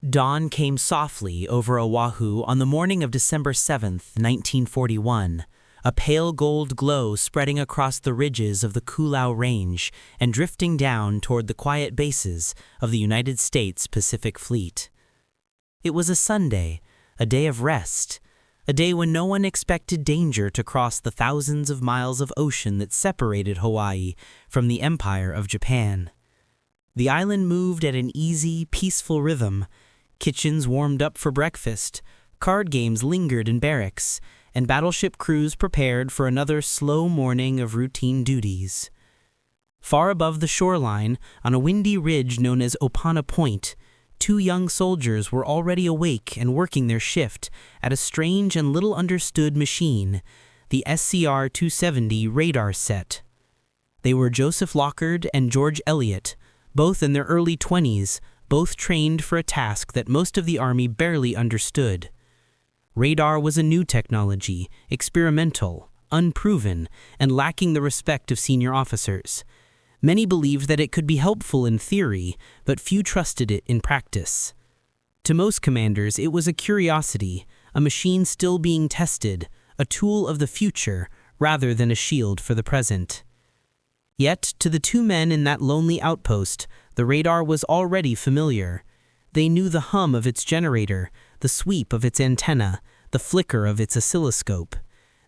Dawn came softly over Oahu on the morning of December 7th, 1941, a pale gold glow spreading across the ridges of the Koolau Range and drifting down toward the quiet bases of the United States Pacific Fleet. It was a Sunday, a day of rest, a day when no one expected danger to cross the thousands of miles of ocean that separated Hawaii from the Empire of Japan. The island moved at an easy, peaceful rhythm. Kitchens warmed up for breakfast, card games lingered in barracks, and battleship crews prepared for another slow morning of routine duties. Far above the shoreline, on a windy ridge known as Opana Point, two young soldiers were already awake and working their shift at a strange and little understood machine, the SCR-270 radar set. They were Joseph Lockard and George Elliott, both in their early 20s, both trained for a task that most of the Army barely understood. Radar was a new technology, experimental, unproven, and lacking the respect of senior officers. Many believed that it could be helpful in theory, but few trusted it in practice. To most commanders, it was a curiosity, a machine still being tested, a tool of the future, rather than a shield for the present. Yet, to the two men in that lonely outpost, the radar was already familiar. They knew the hum of its generator, the sweep of its antenna, the flicker of its oscilloscope.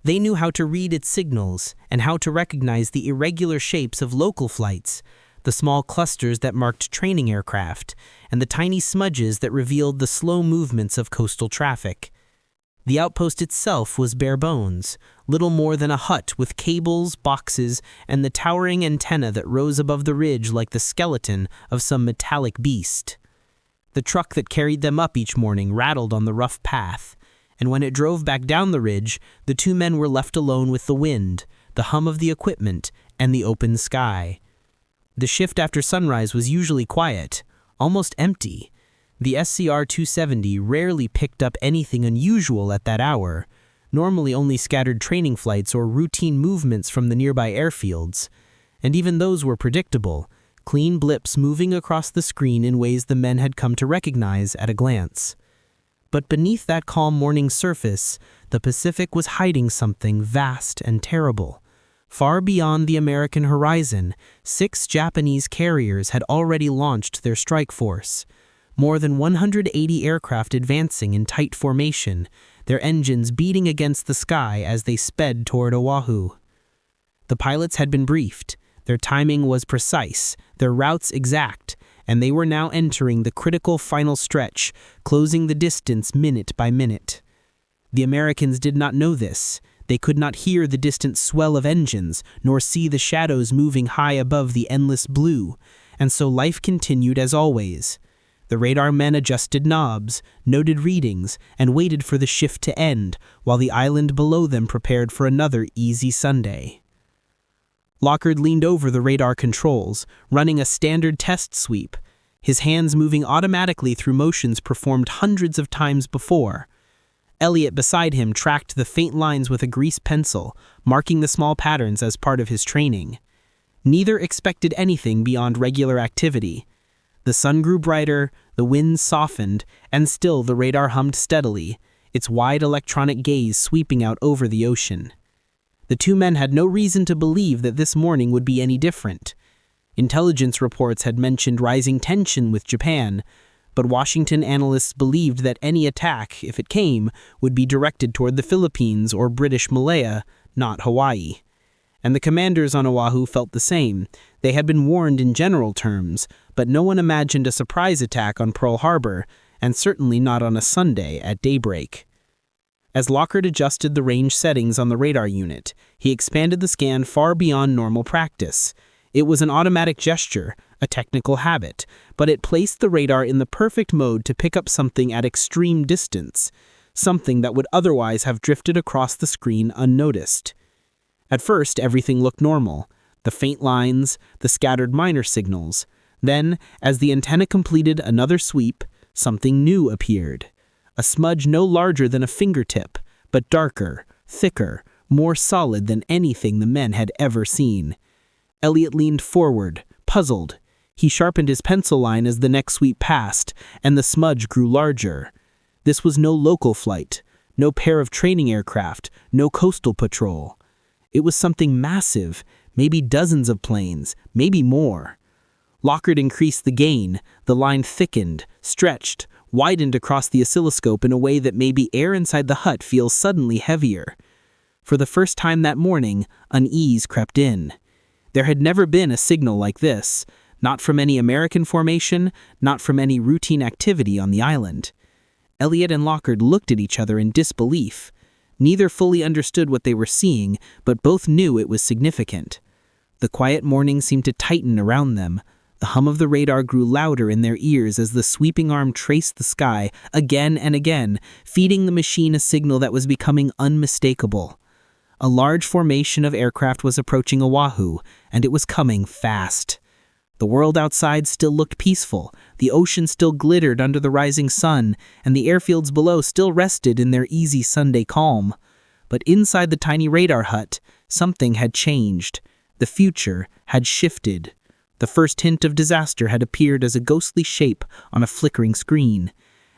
They knew how to read its signals and how to recognize the irregular shapes of local flights, the small clusters that marked training aircraft, and the tiny smudges that revealed the slow movements of coastal traffic. The outpost itself was bare bones, little more than a hut with cables, boxes, and the towering antenna that rose above the ridge like the skeleton of some metallic beast. The truck that carried them up each morning rattled on the rough path, and when it drove back down the ridge, the two men were left alone with the wind, the hum of the equipment, and the open sky. The shift after sunrise was usually quiet, almost empty. The SCR-270 rarely picked up anything unusual at that hour, normally only scattered training flights or routine movements from the nearby airfields. And even those were predictable, clean blips moving across the screen in ways the men had come to recognize at a glance. But beneath that calm morning surface, the Pacific was hiding something vast and terrible. Far beyond the American horizon, 6 Japanese carriers had already launched their strike force. More than 180 aircraft advancing in tight formation, their engines beating against the sky as they sped toward Oahu. The pilots had been briefed, their timing was precise, their routes exact, and they were now entering the critical final stretch, closing the distance minute by minute. The Americans did not know this. They could not hear the distant swell of engines, nor see the shadows moving high above the endless blue, and so life continued as always. The radar men adjusted knobs, noted readings, and waited for the shift to end, while the island below them prepared for another easy Sunday. Lockard leaned over the radar controls, running a standard test sweep, his hands moving automatically through motions performed hundreds of times before. Elliott beside him tracked the faint lines with a grease pencil, marking the small patterns as part of his training. Neither expected anything beyond regular activity. The sun grew brighter, the winds softened, and still the radar hummed steadily, its wide electronic gaze sweeping out over the ocean. The two men had no reason to believe that this morning would be any different. Intelligence reports had mentioned rising tension with Japan, but Washington analysts believed that any attack, if it came, would be directed toward the Philippines or British Malaya, not Hawaii. And the commanders on Oahu felt the same. They had been warned in general terms, but no one imagined a surprise attack on Pearl Harbor, and certainly not on a Sunday at daybreak. As Lockard adjusted the range settings on the radar unit, he expanded the scan far beyond normal practice. It was an automatic gesture, a technical habit, but it placed the radar in the perfect mode to pick up something at extreme distance, something that would otherwise have drifted across the screen unnoticed. At first, everything looked normal, the faint lines, the scattered minor signals. Then, as the antenna completed another sweep, something new appeared. A smudge no larger than a fingertip, but darker, thicker, more solid than anything the men had ever seen. Elliott leaned forward, puzzled. He sharpened his pencil line as the next sweep passed, and the smudge grew larger. This was no local flight, no pair of training aircraft, no coastal patrol. It was something massive, maybe dozens of planes, maybe more. Lockhart increased the gain, the line thickened, stretched, widened across the oscilloscope in a way that made the air inside the hut feel suddenly heavier. For the first time that morning, unease crept in. There had never been a signal like this, not from any American formation, not from any routine activity on the island. Elliot and Lockhart looked at each other in disbelief. Neither fully understood what they were seeing, but both knew it was significant. The quiet morning seemed to tighten around them. The hum of the radar grew louder in their ears as the sweeping arm traced the sky again and again, feeding the machine a signal that was becoming unmistakable. A large formation of aircraft was approaching Oahu, and it was coming fast. The world outside still looked peaceful, the ocean still glittered under the rising sun, and the airfields below still rested in their easy Sunday calm. But inside the tiny radar hut, something had changed. The future had shifted. The first hint of disaster had appeared as a ghostly shape on a flickering screen.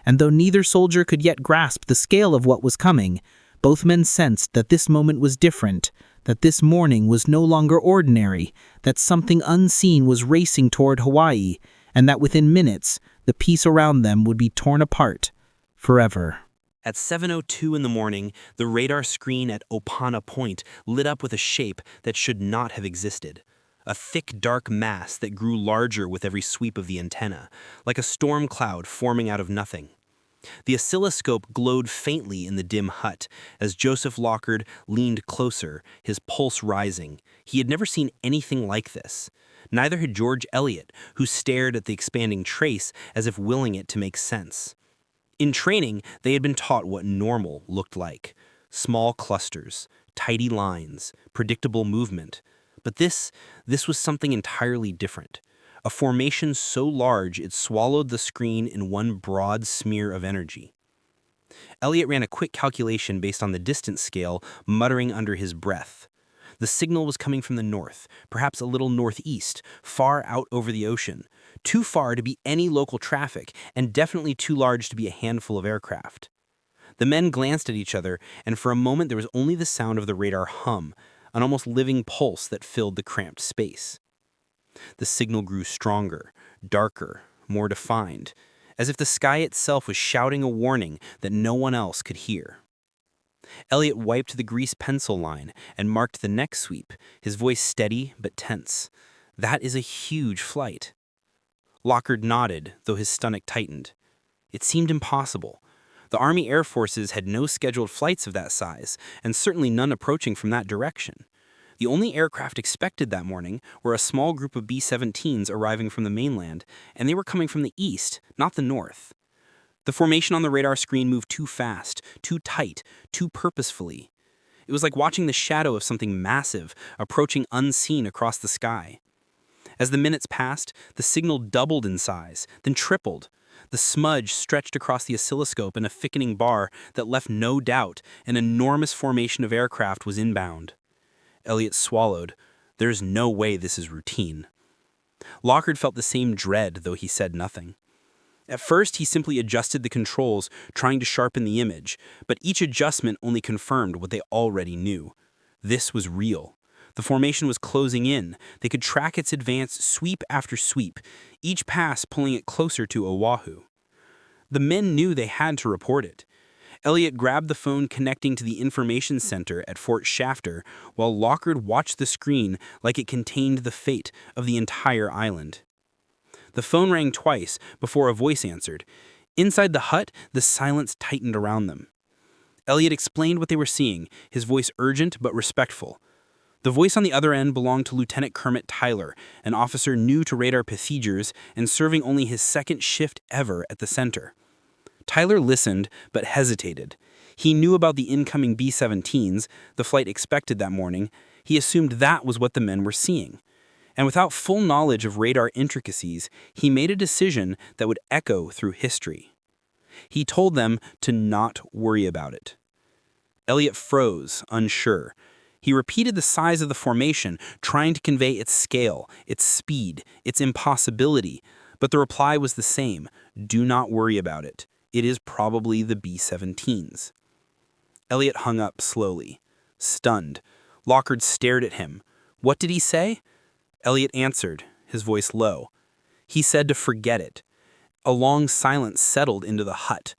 And though neither soldier could yet grasp the scale of what was coming, both men sensed that this moment was different, that this morning was no longer ordinary, that something unseen was racing toward Hawaii, and that within minutes, the peace around them would be torn apart forever. At 7:02 in the morning, the radar screen at Opana Point lit up with a shape that should not have existed. A thick, dark mass that grew larger with every sweep of the antenna, like a storm cloud forming out of nothing. The oscilloscope glowed faintly in the dim hut as Joseph Lockhart leaned closer, his pulse rising. He had never seen anything like this. Neither had George Elliott, who stared at the expanding trace as if willing it to make sense. In training, they had been taught what normal looked like. Small clusters, tidy lines, predictable movement. But this was something entirely different. A formation so large it swallowed the screen in one broad smear of energy. Elliot ran a quick calculation based on the distance scale, muttering under his breath. The signal was coming from the north, perhaps a little northeast, far out over the ocean, too far to be any local traffic, and definitely too large to be a handful of aircraft. The men glanced at each other, and for a moment there was only the sound of the radar hum, an almost living pulse that filled the cramped space. The signal grew stronger, darker, more defined, as if the sky itself was shouting a warning that no one else could hear. Elliot wiped the greased pencil line and marked the next sweep, his voice steady but tense. That is a huge flight. Lockhart nodded, though his stomach tightened. It seemed impossible. The Army Air Forces had no scheduled flights of that size, and certainly none approaching from that direction. The only aircraft expected that morning were a small group of B-17s arriving from the mainland, and they were coming from the east, not the north. The formation on the radar screen moved too fast, too tight, too purposefully. It was like watching the shadow of something massive approaching unseen across the sky. As the minutes passed, the signal doubled in size, then tripled. The smudge stretched across the oscilloscope in a thickening bar that left no doubt an enormous formation of aircraft was inbound. Elliot swallowed. There's no way this is routine. Lockhart felt the same dread, though he said nothing. At first, he simply adjusted the controls, trying to sharpen the image, but each adjustment only confirmed what they already knew. This was real. The formation was closing in. They could track its advance sweep after sweep, each pass pulling it closer to Oahu. The men knew they had to report it. Elliot grabbed the phone connecting to the information center at Fort Shafter, while Lockhart watched the screen like it contained the fate of the entire island. The phone rang twice before a voice answered. Inside the hut, the silence tightened around them. Elliot explained what they were seeing, his voice urgent but respectful. The voice on the other end belonged to Lieutenant Kermit Tyler, an officer new to radar procedures and serving only his second shift ever at the center. Tyler listened, but hesitated. He knew about the incoming B-17s, the flight expected that morning. He assumed that was what the men were seeing. And without full knowledge of radar intricacies, he made a decision that would echo through history. He told them to not worry about it. Elliot froze, unsure. He repeated the size of the formation, trying to convey its scale, its speed, its impossibility, but the reply was the same: do not worry about it. It is probably the B-17s. Elliot hung up slowly, stunned. Lockhart stared at him. What did he say? Elliot answered, his voice low. He said to forget it. A long silence settled into the hut,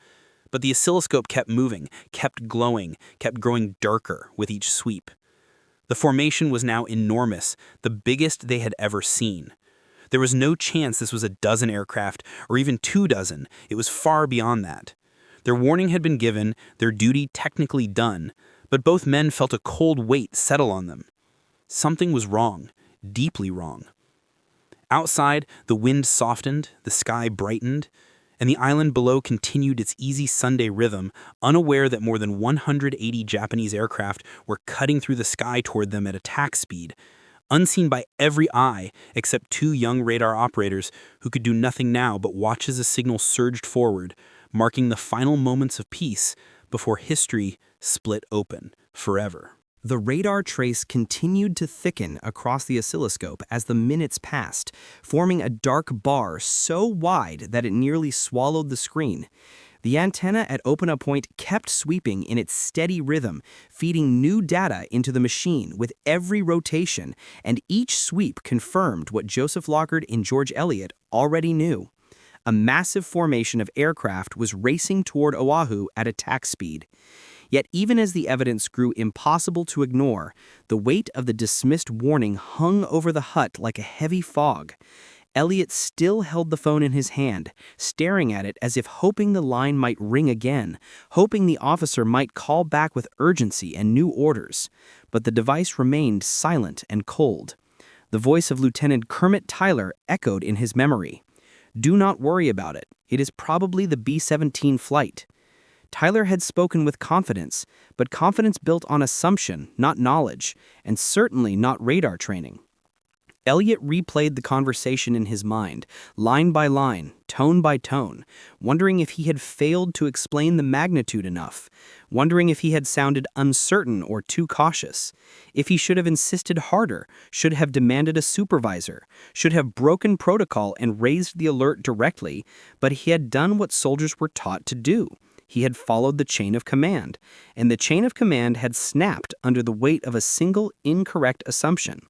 but the oscilloscope kept moving, kept glowing, kept growing darker with each sweep. The formation was now enormous, the biggest they had ever seen. There was no chance this was a dozen aircraft, or even 24. It was far beyond that. Their warning had been given, their duty technically done, but both men felt a cold weight settle on them. Something was wrong, deeply wrong. Outside, the wind softened, the sky brightened, and the island below continued its easy Sunday rhythm, unaware that more than 180 Japanese aircraft were cutting through the sky toward them at attack speed, unseen by every eye except 2 young radar operators who could do nothing now but watch as the signal surged forward, marking the final moments of peace before history split open forever. The radar trace continued to thicken across the oscilloscope as the minutes passed, forming a dark bar so wide that it nearly swallowed the screen. The antenna at open-up point kept sweeping in its steady rhythm, feeding new data into the machine with every rotation, and each sweep confirmed what Joseph Lockhart and George Elliot already knew. A massive formation of aircraft was racing toward Oahu at attack speed. Yet even as the evidence grew impossible to ignore, the weight of the dismissed warning hung over the hut like a heavy fog. Elliot still held the phone in his hand, staring at it as if hoping the line might ring again, hoping the officer might call back with urgency and new orders. But the device remained silent and cold. The voice of Lieutenant Kermit Tyler echoed in his memory. "Do not worry about it. It is probably the B-17 flight." Tyler had spoken with confidence, but confidence built on assumption, not knowledge, and certainly not radar training. Elliot replayed the conversation in his mind, line by line, tone by tone, wondering if he had failed to explain the magnitude enough, wondering if he had sounded uncertain or too cautious, if he should have insisted harder, should have demanded a supervisor, should have broken protocol and raised the alert directly, but he had done what soldiers were taught to do. He had followed the chain of command, and the chain of command had snapped under the weight of a single incorrect assumption.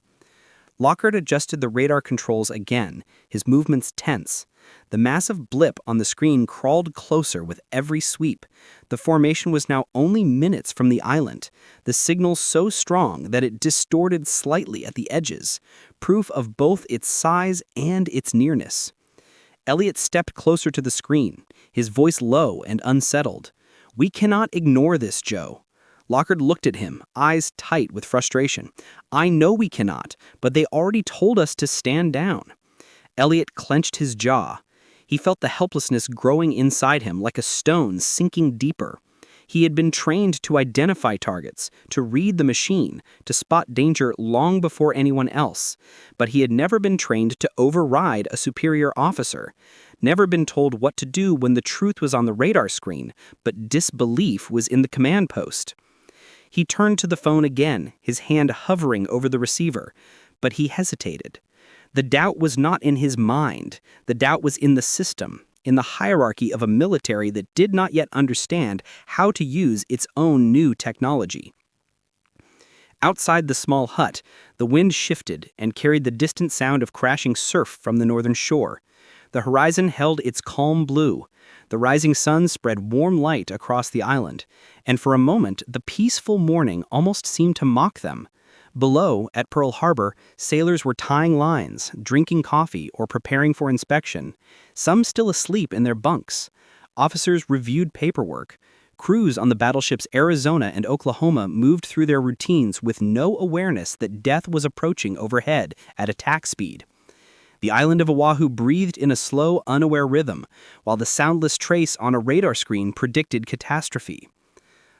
Lockhart adjusted the radar controls again, his movements tense. The massive blip on the screen crawled closer with every sweep. The formation was now only minutes from the island, the signal so strong that it distorted slightly at the edges, proof of both its size and its nearness. Elliot stepped closer to the screen, his voice low and unsettled. "We cannot ignore this, Joe." Lockhart looked at him, eyes tight with frustration. "I know we cannot, but they already told us to stand down." Elliot clenched his jaw. He felt the helplessness growing inside him like a stone sinking deeper. He had been trained to identify targets, to read the machine, to spot danger long before anyone else. But he had never been trained to override a superior officer, never been told what to do when the truth was on the radar screen, but disbelief was in the command post. He turned to the phone again, his hand hovering over the receiver, but he hesitated. The doubt was not in his mind. The doubt was in the system, in the hierarchy of a military that did not yet understand how to use its own new technology. Outside the small hut, the wind shifted and carried the distant sound of crashing surf from the northern shore. The horizon held its calm blue. The rising sun spread warm light across the island, and for a moment the peaceful morning almost seemed to mock them. Below, at Pearl Harbor, sailors were tying lines, drinking coffee, or preparing for inspection, some still asleep in their bunks. Officers reviewed paperwork. Crews on the battleships Arizona and Oklahoma moved through their routines with no awareness that death was approaching overhead at attack speed. The island of Oahu breathed in a slow, unaware rhythm, while the soundless trace on a radar screen predicted catastrophe.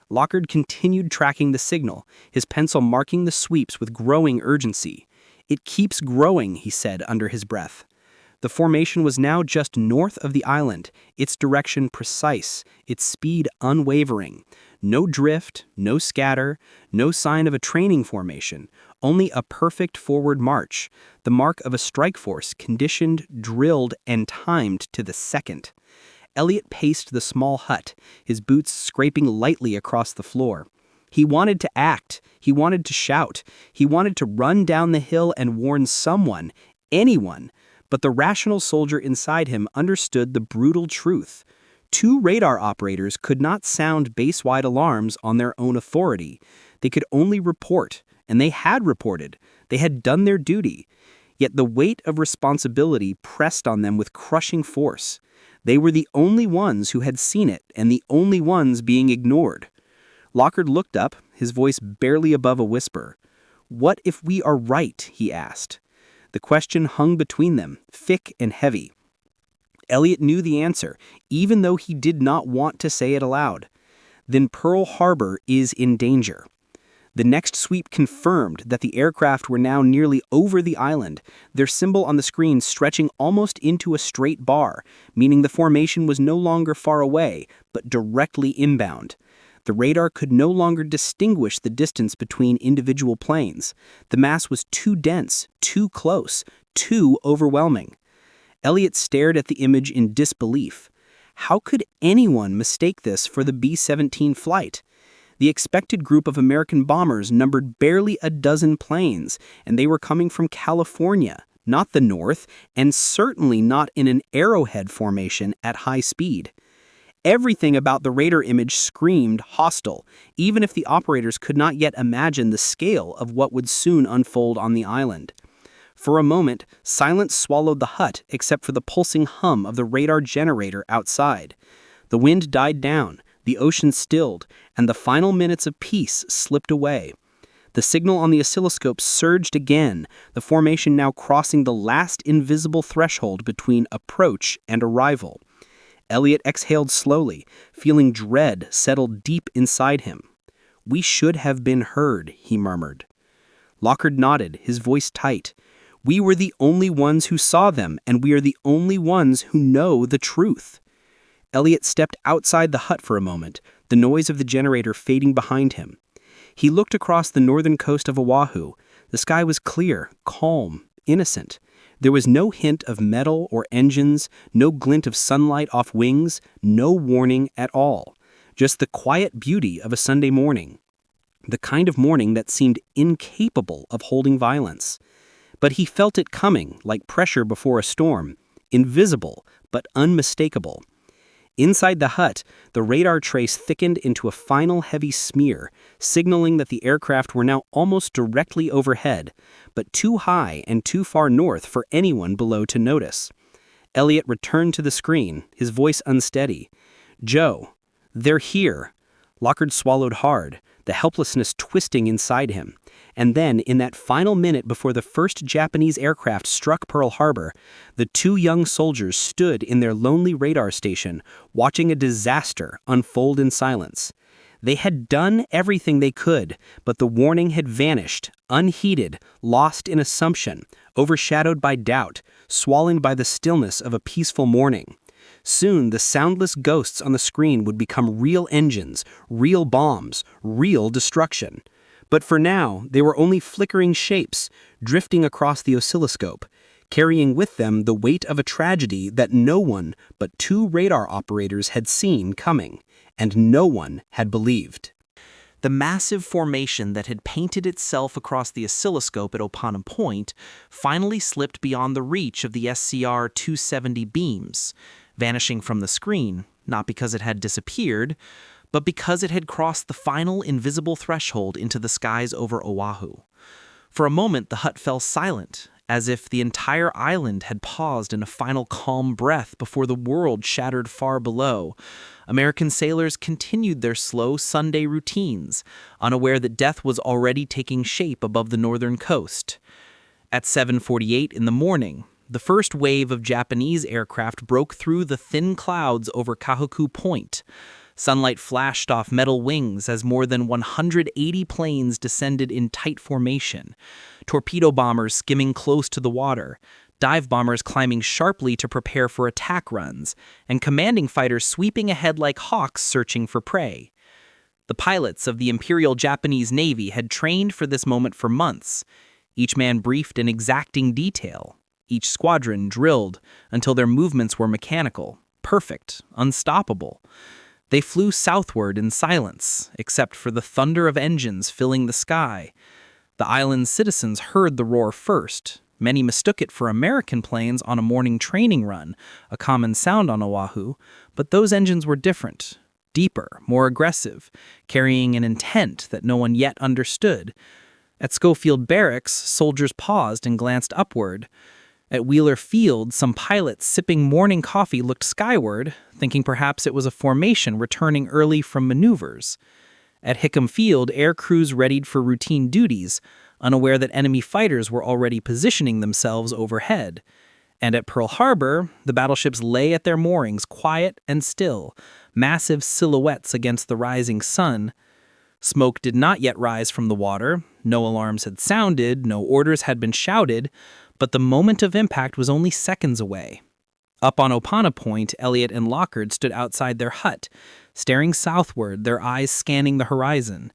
Lockhart continued tracking the signal, his pencil marking the sweeps with growing urgency. "It keeps growing," he said under his breath. The formation was now just north of the island, its direction precise, its speed unwavering. No drift, no scatter, no sign of a training formation, only a perfect forward march, the mark of a strike force conditioned, drilled, and timed to the second. Elliot paced the small hut, his boots scraping lightly across the floor. He wanted to act, he wanted to shout, he wanted to run down the hill and warn someone, anyone, but the rational soldier inside him understood the brutal truth. 2 radar operators could not sound base-wide alarms on their own authority. They could only report, and they had reported. They had done their duty. Yet the weight of responsibility pressed on them with crushing force. They were the only ones who had seen it, and the only ones being ignored. Lockhart looked up, his voice barely above a whisper. "What if we are right?" he asked. The question hung between them, thick and heavy. Elliot knew the answer, even though he did not want to say it aloud. Then Pearl Harbor is in danger. The next sweep confirmed that the aircraft were now nearly over the island, their symbol on the screen stretching almost into a straight bar, meaning the formation was no longer far away, but directly inbound. The radar could no longer distinguish the distance between individual planes. The mass was too dense, too close, too overwhelming. Elliot stared at the image in disbelief. How could anyone mistake this for the B-17 flight? The expected group of American bombers numbered barely a dozen planes, and they were coming from California, not the north, and certainly not in an arrowhead formation at high speed. Everything about the radar image screamed hostile, even if the operators could not yet imagine the scale of what would soon unfold on the island. For a moment, silence swallowed the hut except for the pulsing hum of the radar generator outside. The wind died down, the ocean stilled, and the final minutes of peace slipped away. The signal on the oscilloscope surged again, the formation now crossing the last invisible threshold between approach and arrival. Elliot exhaled slowly, feeling dread settle deep inside him. "We should have been heard," he murmured. Lockhart nodded, his voice tight. "We were the only ones who saw them, and we are the only ones who know the truth." Elliot stepped outside the hut for a moment, the noise of the generator fading behind him. He looked across the northern coast of Oahu. The sky was clear, calm, innocent. There was no hint of metal or engines, no glint of sunlight off wings, no warning at all. Just the quiet beauty of a Sunday morning. The kind of morning that seemed incapable of holding violence. But he felt it coming, like pressure before a storm, invisible but unmistakable. Inside the hut, the radar trace thickened into a final heavy smear, signaling that the aircraft were now almost directly overhead, but too high and too far north for anyone below to notice. Elliot returned to the screen, his voice unsteady. "Joe, they're here." Lockhart swallowed hard, the helplessness twisting inside him. And then, in that final minute before the first Japanese aircraft struck Pearl Harbor, the 2 young soldiers stood in their lonely radar station, watching a disaster unfold in silence. They had done everything they could, but the warning had vanished, unheeded, lost in assumption, overshadowed by doubt, swallowed by the stillness of a peaceful morning. Soon, the soundless ghosts on the screen would become real engines, real bombs, real destruction. But for now, they were only flickering shapes, drifting across the oscilloscope, carrying with them the weight of a tragedy that no one but 2 radar operators had seen coming, and no one had believed. The massive formation that had painted itself across the oscilloscope at Oahu Point finally slipped beyond the reach of the SCR-270 beams, vanishing from the screen, not because it had disappeared, but because it had crossed the final invisible threshold into the skies over Oahu. For a moment, the hut fell silent, as if the entire island had paused in a final calm breath before the world shattered far below. American sailors continued their slow Sunday routines, unaware that death was already taking shape above the northern coast. At 7:48 in the morning, the first wave of Japanese aircraft broke through the thin clouds over Kahuku Point. Sunlight flashed off metal wings as more than 180 planes descended in tight formation, torpedo bombers skimming close to the water, dive bombers climbing sharply to prepare for attack runs, and commanding fighters sweeping ahead like hawks searching for prey. The pilots of the Imperial Japanese Navy had trained for this moment for months, each man briefed in exacting detail, each squadron drilled until their movements were mechanical, perfect, unstoppable. They flew southward in silence, except for the thunder of engines filling the sky. The island's citizens heard the roar first. Many mistook it for American planes on a morning training run, a common sound on Oahu, but those engines were different, deeper, more aggressive, carrying an intent that no one yet understood. At Schofield Barracks, soldiers paused and glanced upward. At Wheeler Field, some pilots sipping morning coffee looked skyward, thinking perhaps it was a formation returning early from maneuvers. At Hickam Field, air crews readied for routine duties, unaware that enemy fighters were already positioning themselves overhead. And at Pearl Harbor, the battleships lay at their moorings, quiet and still, massive silhouettes against the rising sun. Smoke did not yet rise from the water, no alarms had sounded, no orders had been shouted, but the moment of impact was only seconds away. Up on Opana Point, Elliot and Lockard stood outside their hut, staring southward, their eyes scanning the horizon.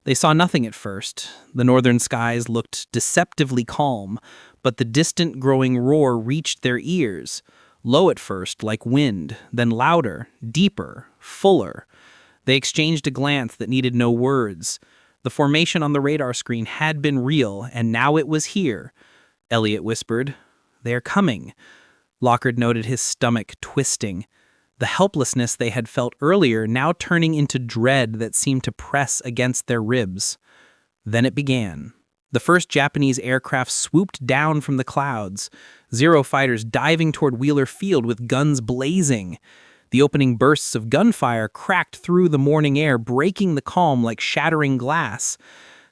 They saw nothing at first. The northern skies looked deceptively calm, but the distant growing roar reached their ears, low at first like wind, then louder, deeper, fuller. They exchanged a glance that needed no words. The formation on the radar screen had been real, and now it was here. Elliot whispered, "They are coming." Lockard noted his stomach twisting. The helplessness they had felt earlier now turning into dread that seemed to press against their ribs. Then it began. The first Japanese aircraft swooped down from the clouds, Zero fighters diving toward Wheeler Field with guns blazing. The opening bursts of gunfire cracked through the morning air, breaking the calm like shattering glass.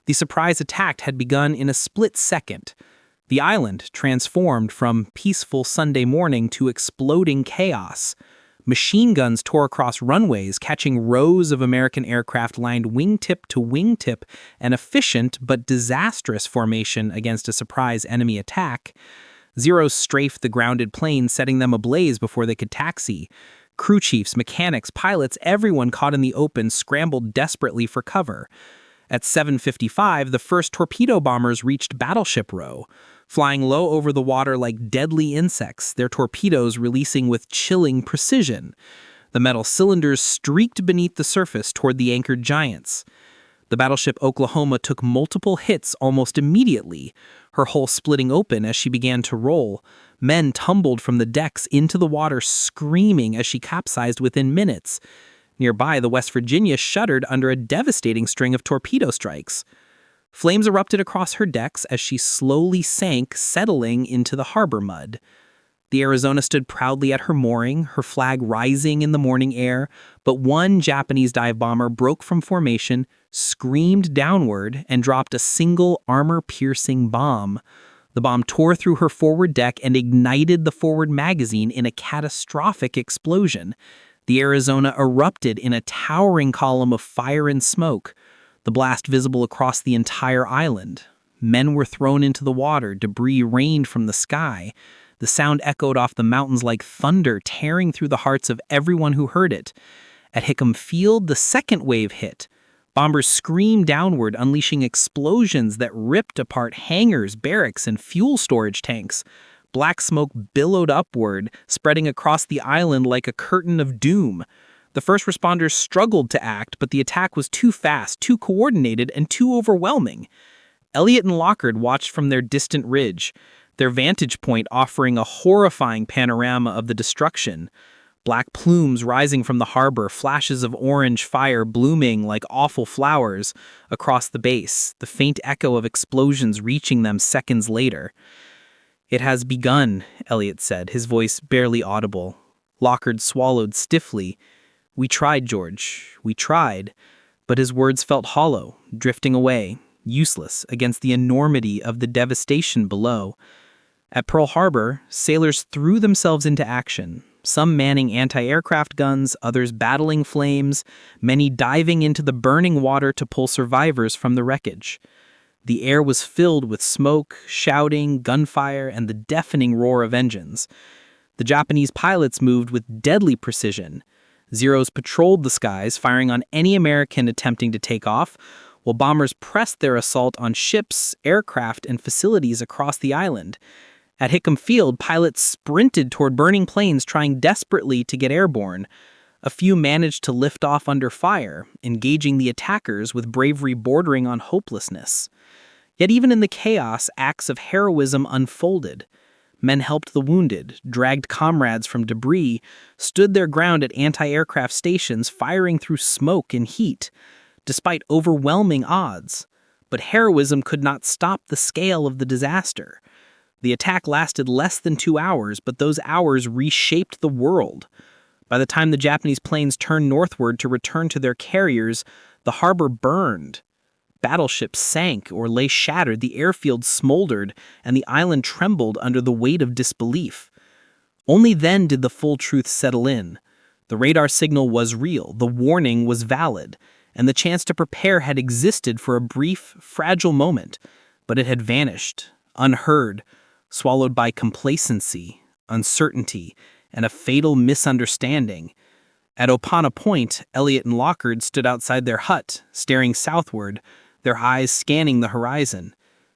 The surprise attack had begun in a split second. The island transformed from peaceful Sunday morning to exploding chaos. Machine guns tore across runways, catching rows of American aircraft lined wingtip to wingtip, an efficient but disastrous formation against a surprise enemy attack. Zeros strafed the grounded planes, setting them ablaze before they could taxi. Crew chiefs, mechanics, pilots, everyone caught in the open scrambled desperately for cover. At 7:55, the first torpedo bombers reached Battleship Row, flying low over the water like deadly insects, their torpedoes releasing with chilling precision. The metal cylinders streaked beneath the surface toward the anchored giants. The battleship Oklahoma took multiple hits almost immediately, her hull splitting open as she began to roll. Men tumbled from the decks into the water, screaming as she capsized within minutes. Nearby, the West Virginia shuddered under a devastating string of torpedo strikes. Flames erupted across her decks as she slowly sank, settling into the harbor mud. The Arizona stood proudly at her mooring, her flag rising in the morning air, but one Japanese dive bomber broke from formation, screamed downward, and dropped a single armor-piercing bomb. The bomb tore through her forward deck and ignited the forward magazine in a catastrophic explosion. The Arizona erupted in a towering column of fire and smoke, the blast visible across the entire island. Men were thrown into the water, debris rained from the sky. The sound echoed off the mountains like thunder, tearing through the hearts of everyone who heard it. At Hickam Field, the second wave hit. Bombers screamed downward, unleashing explosions that ripped apart hangars, barracks, and fuel storage tanks. Black smoke billowed upward, spreading across the island like a curtain of doom. The first responders struggled to act, but the attack was too fast, too coordinated, and too overwhelming. Elliot and Lockard watched from their distant ridge, their vantage point offering a horrifying panorama of the destruction. Black plumes rising from the harbor, flashes of orange fire blooming like awful flowers across the base, the faint echo of explosions reaching them seconds later. "It has begun," Elliot said, his voice barely audible. Lockard swallowed stiffly. "We tried, George. We tried." But his words felt hollow, drifting away, useless against the enormity of the devastation below. At Pearl Harbor, sailors threw themselves into action, some manning anti-aircraft guns, others battling flames, many diving into the burning water to pull survivors from the wreckage. The air was filled with smoke, shouting, gunfire, and the deafening roar of engines. The Japanese pilots moved with deadly precision. Zeros patrolled the skies, firing on any American attempting to take off, while bombers pressed their assault on ships, aircraft, and facilities across the island. At Hickam Field, pilots sprinted toward burning planes, trying desperately to get airborne. A few managed to lift off under fire, engaging the attackers with bravery bordering on hopelessness. Yet even in the chaos, acts of heroism unfolded. Men helped the wounded, dragged comrades from debris, stood their ground at anti-aircraft stations, firing through smoke and heat, despite overwhelming odds. But heroism could not stop the scale of the disaster. The attack lasted less than 2 hours, but those hours reshaped the world. By the time the Japanese planes turned northward to return to their carriers, the harbor burned. Battleships sank or lay shattered, the airfield smoldered, and the island trembled under the weight of disbelief. Only then did the full truth settle in. The radar signal was real, the warning was valid, and the chance to prepare had existed for a brief, fragile moment, but it had vanished, unheard, swallowed by complacency, uncertainty, and a fatal misunderstanding. At Opana Point, Elliot and Lockard stood outside their hut, staring southward, their eyes scanning the horizon.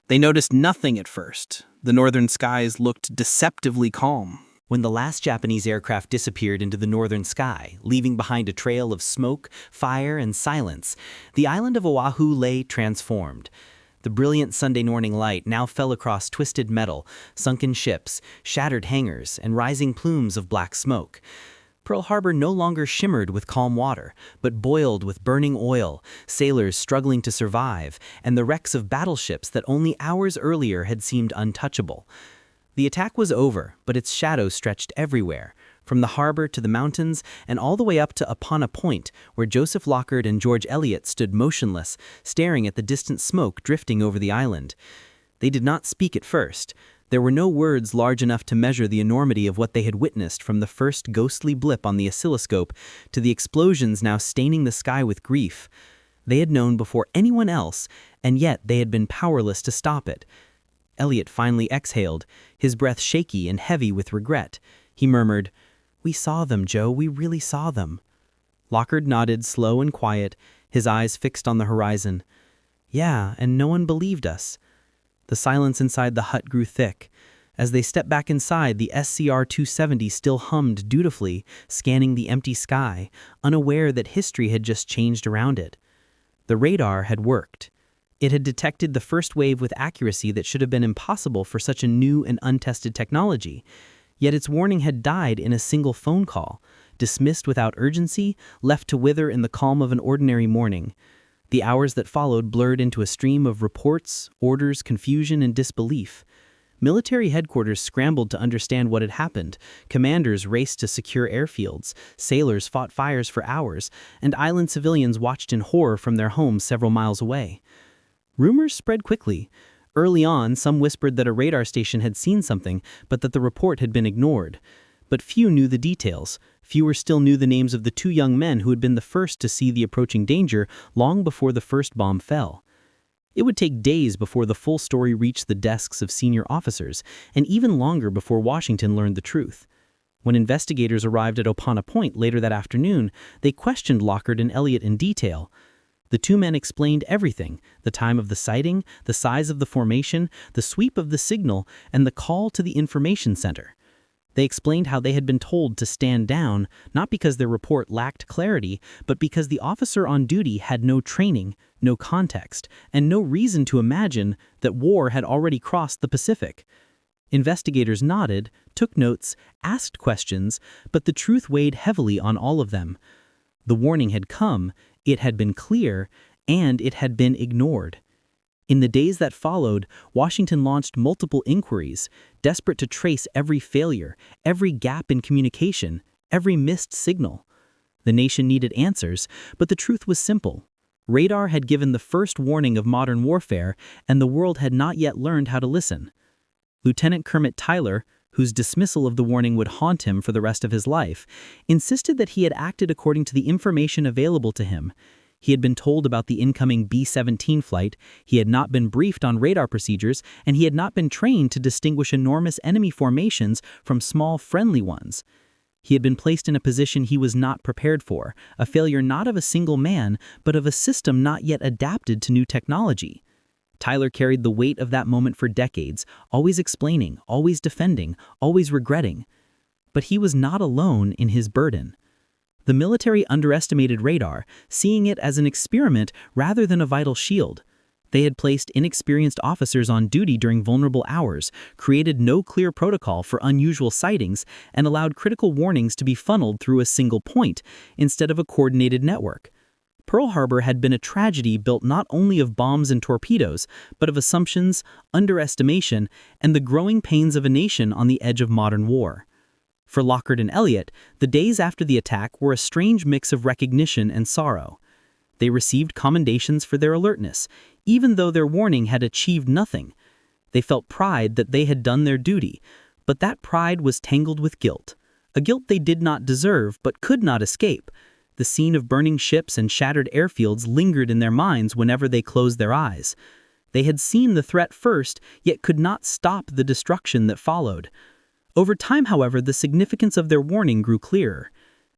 They noticed nothing at first. The northern skies looked deceptively calm. When the last Japanese aircraft disappeared into the northern sky, leaving behind a trail of smoke, fire, and silence, the island of Oahu lay transformed. The brilliant Sunday morning light now fell across twisted metal, sunken ships, shattered hangars, and rising plumes of black smoke. Pearl Harbor no longer shimmered with calm water, but boiled with burning oil, sailors struggling to survive, and the wrecks of battleships that only hours earlier had seemed untouchable. The attack was over, but its shadow stretched everywhere, from the harbor to the mountains and all the way up to Opana Point, where Joseph Lockard and George Eliot stood motionless, staring at the distant smoke drifting over the island. They did not speak at first. There were no words large enough to measure the enormity of what they had witnessed, from the first ghostly blip on the oscilloscope to the explosions now staining the sky with grief. They had known before anyone else, and yet they had been powerless to stop it. Elliot finally exhaled, his breath shaky and heavy with regret. He murmured, "We saw them, Joe, we really saw them." Lockard nodded, slow and quiet, his eyes fixed on the horizon. "Yeah, and no one believed us." The silence inside the hut grew thick. As they stepped back inside, the SCR-270 still hummed dutifully, scanning the empty sky, unaware that history had just changed around it. The radar had worked. It had detected the first wave with accuracy that should have been impossible for such a new and untested technology. Yet its warning had died in a single phone call, dismissed without urgency, left to wither in the calm of an ordinary morning. The hours that followed blurred into a stream of reports, orders, confusion, and disbelief. Military headquarters scrambled to understand what had happened. Commanders raced to secure airfields. Sailors fought fires for hours, and island civilians watched in horror from their homes several miles away. Rumors spread quickly. Early on, some whispered that a radar station had seen something, but that the report had been ignored. But few knew the details. Fewer still knew the names of the 2 young men who had been the first to see the approaching danger long before the first bomb fell. It would take days before the full story reached the desks of senior officers, and even longer before Washington learned the truth. When investigators arrived at Opana Point later that afternoon, they questioned Lockard and Elliot in detail. The 2 men explained everything: the time of the sighting, the size of the formation, the sweep of the signal, and the call to the information center. They explained how they had been told to stand down, not because their report lacked clarity, but because the officer on duty had no training, no context, and no reason to imagine that war had already crossed the Pacific. Investigators nodded, took notes, asked questions, but the truth weighed heavily on all of them. The warning had come, it had been clear, and it had been ignored. In the days that followed, Washington launched multiple inquiries, desperate to trace every failure, every gap in communication, every missed signal. The nation needed answers, but the truth was simple. Radar had given the first warning of modern warfare, and the world had not yet learned how to listen. Lieutenant Kermit Tyler, whose dismissal of the warning would haunt him for the rest of his life, insisted that he had acted according to the information available to him. He had been told about the incoming B-17 flight, he had not been briefed on radar procedures, and he had not been trained to distinguish enormous enemy formations from small, friendly ones. He had been placed in a position he was not prepared for, a failure not of a single man, but of a system not yet adapted to new technology. Tyler carried the weight of that moment for decades, always explaining, always defending, always regretting. But he was not alone in his burden. The military underestimated radar, seeing it as an experiment rather than a vital shield. They had placed inexperienced officers on duty during vulnerable hours, created no clear protocol for unusual sightings, and allowed critical warnings to be funneled through a single point, instead of a coordinated network. Pearl Harbor had been a tragedy built not only of bombs and torpedoes, but of assumptions, underestimation, and the growing pains of a nation on the edge of modern war. For Lockhart and Elliott, the days after the attack were a strange mix of recognition and sorrow. They received commendations for their alertness, even though their warning had achieved nothing. They felt pride that they had done their duty, but that pride was tangled with guilt. A guilt they did not deserve but could not escape. The scene of burning ships and shattered airfields lingered in their minds whenever they closed their eyes. They had seen the threat first, yet could not stop the destruction that followed. Over time, however, the significance of their warning grew clearer.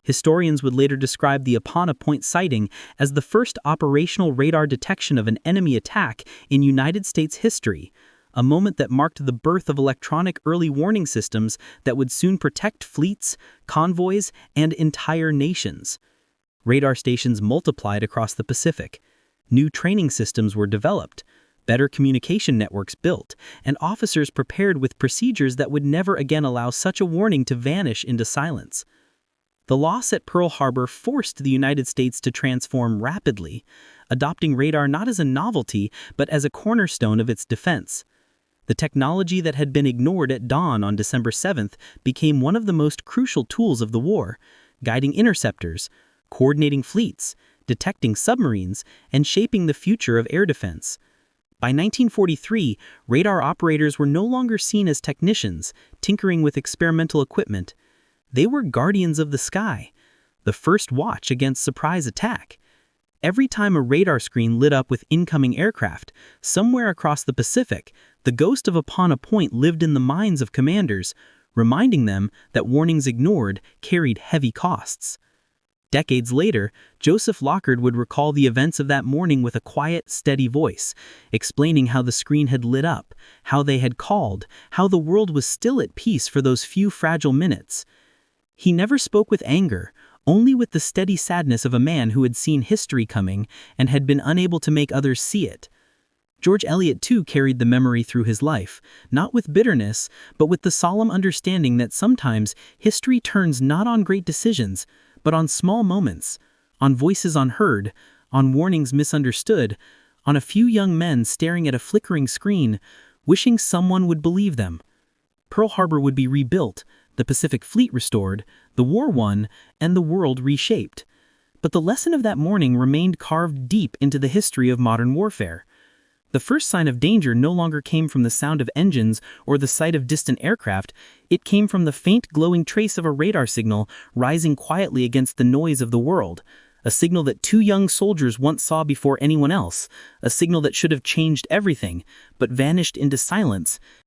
Historians would later describe the Apana Point sighting as the first operational radar detection of an enemy attack in United States history, a moment that marked the birth of electronic early warning systems that would soon protect fleets, convoys, and entire nations. Radar stations multiplied across the Pacific. New training systems were developed, better communication networks built, and officers prepared with procedures that would never again allow such a warning to vanish into silence. The loss at Pearl Harbor forced the United States to transform rapidly, adopting radar not as a novelty, but as a cornerstone of its defense. The technology that had been ignored at dawn on December 7th became one of the most crucial tools of the war, guiding interceptors, coordinating fleets, detecting submarines, and shaping the future of air defense. By 1943, radar operators were no longer seen as technicians, tinkering with experimental equipment. They were guardians of the sky, the first watch against surprise attack. Every time a radar screen lit up with incoming aircraft, somewhere across the Pacific, the ghost of Apana Point lived in the minds of commanders, reminding them that warnings ignored carried heavy costs. Decades later, Joseph Lockhart would recall the events of that morning with a quiet, steady voice, explaining how the screen had lit up, how they had called, how the world was still at peace for those few fragile minutes. He never spoke with anger, only with the steady sadness of a man who had seen history coming and had been unable to make others see it. George Eliot too carried the memory through his life, not with bitterness, but with the solemn understanding that sometimes history turns not on great decisions, but on small moments, on voices unheard, on warnings misunderstood, on a few young men staring at a flickering screen, wishing someone would believe them. Pearl Harbor would be rebuilt, the Pacific Fleet restored, the war won, and the world reshaped. But the lesson of that morning remained carved deep into the history of modern warfare. The first sign of danger no longer came from the sound of engines or the sight of distant aircraft. It came from the faint glowing trace of a radar signal rising quietly against the noise of the world. A signal that two young soldiers once saw before anyone else. A signal that should have changed everything, but vanished into silence,